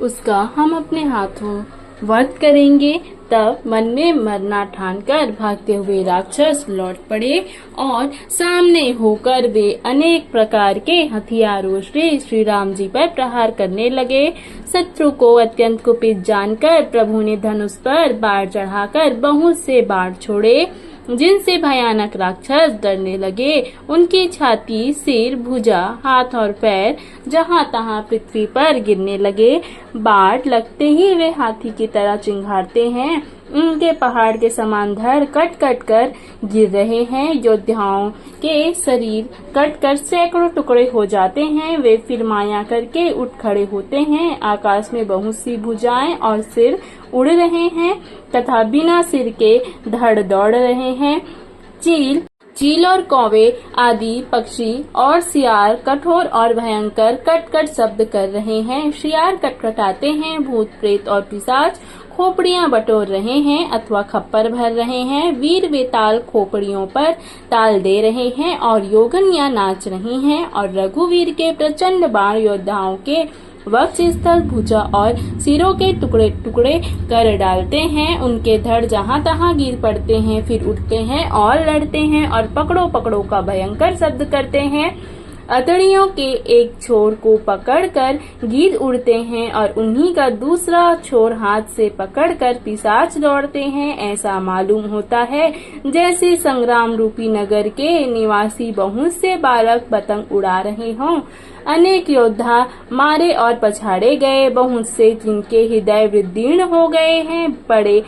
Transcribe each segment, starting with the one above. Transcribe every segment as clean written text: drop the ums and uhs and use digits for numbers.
उसका हम अपने हाथों वध करेंगे। तब मन में मरना ठानकर भागते हुए राक्षस लौट पड़े और सामने होकर वे अनेक प्रकार के हथियारों से श्री राम जी पर प्रहार करने लगे। शत्रु को अत्यंत कुपित जानकर प्रभु ने धनुष पर बाण चढ़ाकर बहुत से बाण छोड़े, जिनसे भयानक राक्षस डरने लगे। उनकी छाती, सिर, भुजा, हाथ और पैर जहां तहां पृथ्वी पर गिरने लगे। बाण लगते ही वे हाथी की तरह चिंघाड़ते हैं। उनके पहाड़ के समान धड़ कट कट कर गिर रहे हैं। योद्धाओं के शरीर कट कर सैकड़ों टुकड़े हो जाते हैं। वे फिर माया करके उठ खड़े होते हैं। आकाश में बहुत सी भुजाएं और सिर उड़ रहे हैं तथा बिना सिर के धड़ दौड़ रहे हैं। चील और कौवे आदि पक्षी और सियार कठोर और भयंकर कट-कट शब्द कर रहे हैं। सियार कटकटाते हैं। भूत प्रेत और पिशाच खोपड़ियां बटोर रहे हैं अथवा खप्पर भर रहे हैं। वीर बेताल खोपड़ियों पर ताल दे रहे हैं और योगनियां नाच रही हैं और रघुवीर के प्रचंड बाण योद्धाओं के वक्ष स्थल, भुजा और सिरों के टुकड़े टुकड़े कर डालते हैं। उनके धड़ जहां तहां गिर पड़ते हैं, फिर उठते हैं और लड़ते हैं और पकड़ो पकड़ो का भयंकर शब्द करते हैं। अतड़ियों के एक छोर को पकड़कर गिद्ध उड़ते हैं और उन्हीं का दूसरा छोर हाथ से पकड़कर पिशाच दौड़ते हैं। ऐसा मालूम होता है जैसे संग्राम रूपी नगर के निवासी बहुत से बालक पतंग उड़ा रहे हों। अनेक योद्धा मारे और पछाड़े गए। बहुत से जिनके हृदय विदीर्ण हो गए हैं, बड़े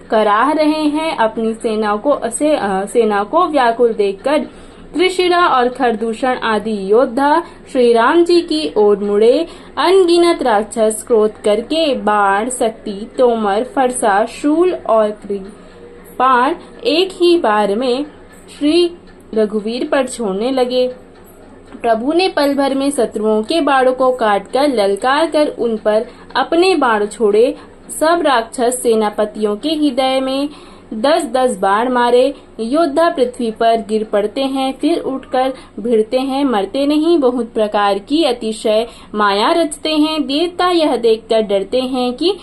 कराह रहे हैं। अपनी सेना को व्याकुल देखकर त्रिशिरा और खरदूषण आदि योद्धा श्री राम जी की ओर मुड़े। अनगिनत राक्षस क्रोध करके बाण, शक्ति, तोमर, फरसा, शूल और कृपाण एक ही बार में श्री रघुवीर पर छोड़ने लगे। प्रभु ने पल भर में शत्रुओं के बाणों को काटकर ललकार कर उन पर अपने बाण छोड़े। सब राक्षस सेनापतियों के हृदय में 10-10 बाण मारे। योद्धा पृथ्वी पर गिर पड़ते हैं, फिर उठकर भिड़ते हैं, मरते नहीं। बहुत प्रकार की अतिशय माया रचते हैं। देवता यह देखकर डरते हैं कि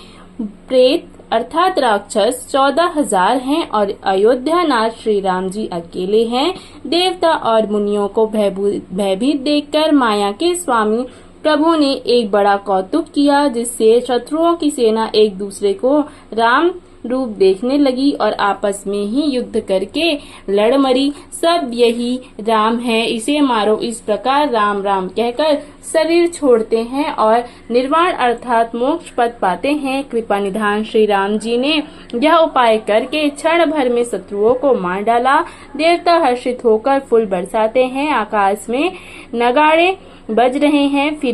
प्रेत अर्थात राक्षस 14,000 हैं और अयोध्या नाथ श्री राम जी अकेले हैं। देवता और मुनियों को भयभीत देखकर माया के स्वामी प्रभु ने एक बड़ा कौतुक किया, जिससे शत्रुओं की सेना एक दूसरे को राम रूप देखने लगी और आपस में ही युद्ध करके लड़ मरी। सब यही राम है, इसे मारो, इस प्रकार राम राम कहकर शरीर छोड़ते हैं और निर्वाण अर्थात मोक्ष पद पाते हैं। कृपा निधान श्री राम जी ने यह उपाय करके क्षण भर में शत्रुओं को मार डाला। देवता हर्षित होकर फूल बरसाते हैं। आकाश में नगाड़े बज रहे हैं। फिर